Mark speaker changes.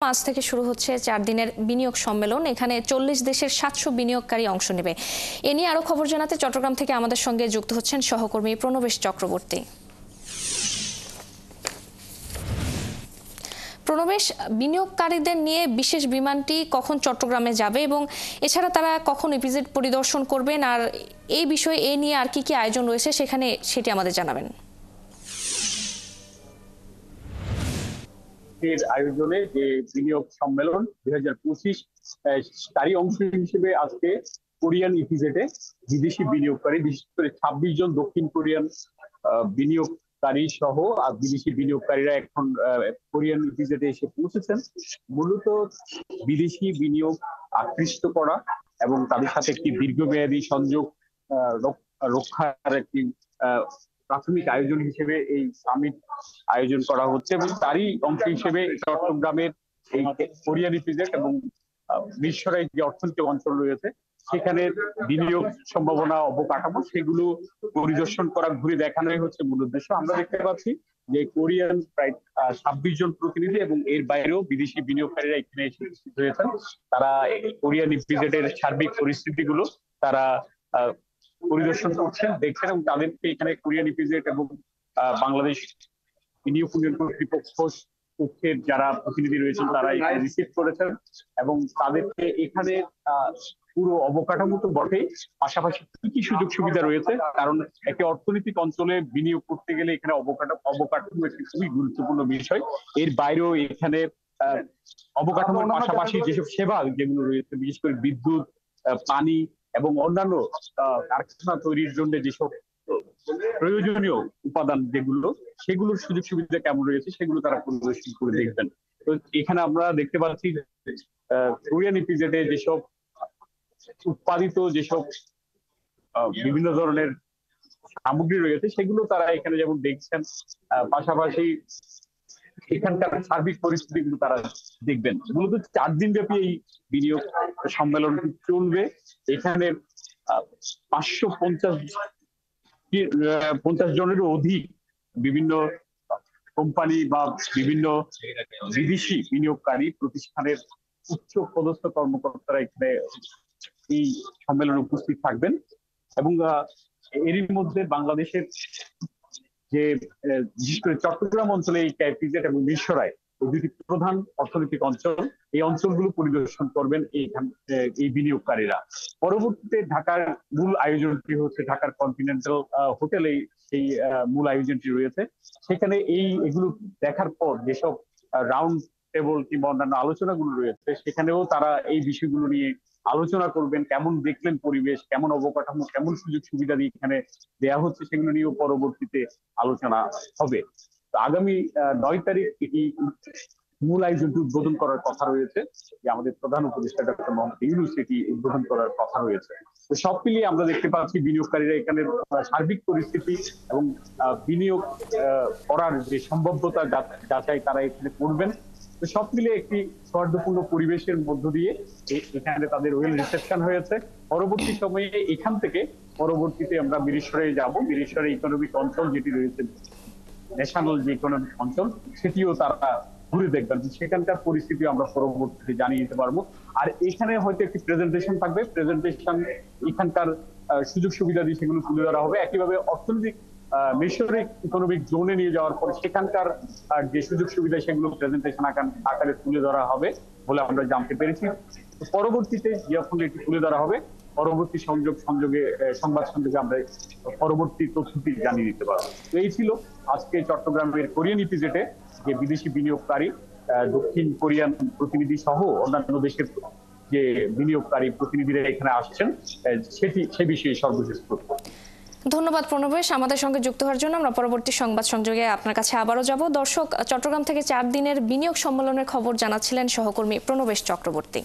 Speaker 1: আজ থেকে শুরু হচ্ছে 4 দিনের বিনিয়োগ সম্মেলন। এখানে 40 দেশের 700 বিনিয়োগকারী অংশ নেবে। এ নিয়ে আরো খবর জানাতে চট্টগ্রাম থেকে আমাদের সঙ্গে যুক্ত হচ্ছেন সহকর্মী প্রণবেশ চক্রবর্তী। প্রণবেশ, বিনিয়োগকারীদের নিয়ে বিশেষ বিমানটি কখন চট্টগ্রামে যাবে এবং এছাড়া তারা কখন ইপিজেড পরিদর্শন করবেন, আর এই বিষয়ে এ নিয়ে আর কি কি আয়োজন রয়েছে সেখানে সেটি আমাদের জানাবেন।
Speaker 2: আয়োজনে যে বিনিয়োগ সম্মেলন 2025 তারই অংশ হিসেবে আজকে কোরিয়ান ইপিজেডে বিদেশি বিনিয়োগকারী, বিশেষ করে 26 জন দক্ষিণ কোরিয়ান বিনিয়োগকারী সহ আর বিদেশি বিনিয়োগকারীরা এখন কোরিয়ান ইপিজেডে এসে পৌঁছেছেন। মূলত বিদেশি বিনিয়োগ আকৃষ্ট করা এবং তাদের সাথে একটি দীর্ঘমেয়াদী সংযোগ রক্ষার একটি প্রাথমিক আয়োজন হিসেবে এই সামিট আয়োজন করা হচ্ছে এবং তারই অংশ হিসেবে চট্টগ্রামের এই কোরিয়ান ইপিজেড এবং মিরসরাই যে অর্থনৈতিক অঞ্চল রয়েছে সেখানে বিনিয়োগ সম্ভাবনা অবকাঠামো সেগুলো পরিদর্শন করা, ঘুরে দেখানোই হচ্ছে মূল উদ্দেশ্য। আমরা দেখতে পাচ্ছি যে কোরিয়ান প্রায় 26 জন প্রতিনিধি এবং এর বাইরেও বিদেশি বিনিয়োগকারীরা এখানে এসে উপস্থিত হয়েছেন। তারা কোরিয়ান ইপিজেডের সার্বিক পরিস্থিতিগুলো তারা পরিদর্শন করছেন, দেখছেন এবং তাদেরকে এখানে কোরিয়ান ইপিজেড এবং বাংলাদেশ বিনিয়োগ উন্নয়ন কর্তৃপক্ষ পক্ষের যারা প্রতিনিধি রয়েছেন তারা এখানে রিসিভ করেছেন এবং তাদেরকে এখানে পুরো অবকাঠামো তো বটেই, পাশাপাশি কি কি সুযোগ সুবিধা রয়েছে, কারণ একটি অর্থনৈতিক অঞ্চলে বিনিয়োগ করতে গেলে এখানে অবকাঠামো একটি খুবই গুরুত্বপূর্ণ বিষয়। এর বাইরেও এখানে অবকাঠামোর পাশাপাশি যেসব সেবা যেগুলো রয়েছে, বিশেষ করে বিদ্যুৎ, পানি এবং অন্যান্য কারখানা তৈরির জন্য যেসব প্রয়োজনীয় উপাদান যেগুলো, সেগুলোর সুযোগ সুবিধা কেমন রয়েছে সেগুলো তারা পরিদর্শন করে দেখবেন। তো এখানে আমরা দেখতে পাচ্ছি কোরিয়ান ইপিজেডে যেসব উৎপাদিত যেসব বিভিন্ন ধরনের সামগ্রী রয়েছে সেগুলো তারা এখানে যেমন দেখছেন, পাশাপাশি এখানকার সার্বিক পরিস্থিতিগুলো তারা দেখবেন। মূলত 4 দিন ব্যাপী এই বিনিয়োগ সম্মেলনটি চলবে। এখানে 550 জনেরও অধিক বিভিন্ন কোম্পানি বা বিভিন্ন বিদেশি বিনিয়োগকারী প্রতিষ্ঠানের উচ্চ পদস্থ কর্মকর্তারা এখানে এই সম্মেলনে উপস্থিত থাকবেন এবং এরই মধ্যে বাংলাদেশের যে বিশেষ করে চট্টগ্রাম অঞ্চলে এই ইপিজেড এবং মিরসরাই এই দুটি প্রধান অর্থনৈতিক অঞ্চল, এই অঞ্চলগুলো পরিদর্শন করবেন এই বিনিয়োগকারীরা। পরবর্তীতে ঢাকার মূল আয়োজনটি হচ্ছে ঢাকার কন্টিনেন্টাল হোটেলে সেই মূল আয়োজনটি রয়েছে। সেখানে এগুলো দেখার পর যেসব রাউন্ড টেবল কিংবা অন্যান্য আলোচনাগুলো রয়েছে সেখানেও তারা এই বিষয়গুলো নিয়ে আলোচনা করবেন। কেমন দেখলেন পরিবেশ, কেমন অবকাঠামো, কেমন সুযোগ সুবিধা দিয়ে এখানে দেয়া হচ্ছে সেগুলো নিয়েও পরবর্তীতে আলোচনা হবে। আগামী 9 তারিখ এটি মূল আয়োজনটি উদ্বোধন করার কথা রয়েছে, যে আমাদের প্রধান উপদেষ্টা ডক্টর মোহাম্মদ ইউনূস এটি উদ্বোধন করার কথা রয়েছে। তো সব মিলিয়ে আমরা দেখতে পাচ্ছি বিনিয়োগকারীরা এখানে সার্বিক পরিস্থিতি এবং বিনিয়োগ করার যে সম্ভাব্যতা যাচাই তারা এখানে করবেন। তো সব মিলিয়ে একটি সৌহার্দ্যপূর্ণ পরিবেশের মধ্য দিয়ে এখানে তাদের ওয়েল রিসেপশন হয়েছে। পরবর্তী সময়ে এখান থেকে পরবর্তীতে আমরা মিরসরাই যাব। মিরসরাই ইকোনমিক অঞ্চল যেটি রয়েছে, ন্যাশনাল যে ইকোনমিক অঞ্চল, সেটিও তারা ঘুরে দেখবেন। সেখানকার পরিস্থিতি আমরা পরবর্তীতে জানিয়ে দিতে পারবো। আর এখানে হয়তো একটি প্রেজেন্টেশন থাকবে, প্রেজেন্টেশন এখানকার সুযোগ সুবিধা দিয়ে সেগুলো তুলে ধরা হবে। একইভাবে অর্থনৈতিক মিরসরাই ইকোনমিক জোনে নিয়ে যাওয়ার পরে সেখানকার যে সুযোগ সুবিধা সেগুলো প্রেজেন্টেশন আকারে তুলে ধরা হবে বলে আমরা জানতে পেরেছি। পরবর্তীতে যখন এটি তুলে ধরা হবে, পরবর্তী সংবাদ সংযোগে আমরা পরবর্তী তথ্যটি জানিয়ে দিতে পারবো। তো এই ছিল আজকে চট্টগ্রামের কোরিয়ান ইপিজেডে যে বিদেশি বিনিয়োগকারী, দক্ষিণ কোরিয়ান প্রতিনিধি সহ অন্যান্য দেশের যে বিনিয়োগকারী প্রতিনিধিরা এখানে আসছেন সে বিষয়ে সর্বশেষ তথ্য।
Speaker 1: ধন্যবাদ প্রণবেশ আমাদের সঙ্গে যুক্ত হওয়ার জন্য। আমরা পরবর্তী সংবাদ সংযোগে আপনার কাছে আবারও যাব। দর্শক, চট্টগ্রাম থেকে 4 দিনের বিনিয়োগ সম্মেলনের খবর জানাচ্ছিলেন সহকর্মী প্রণবেশ চক্রবর্তী।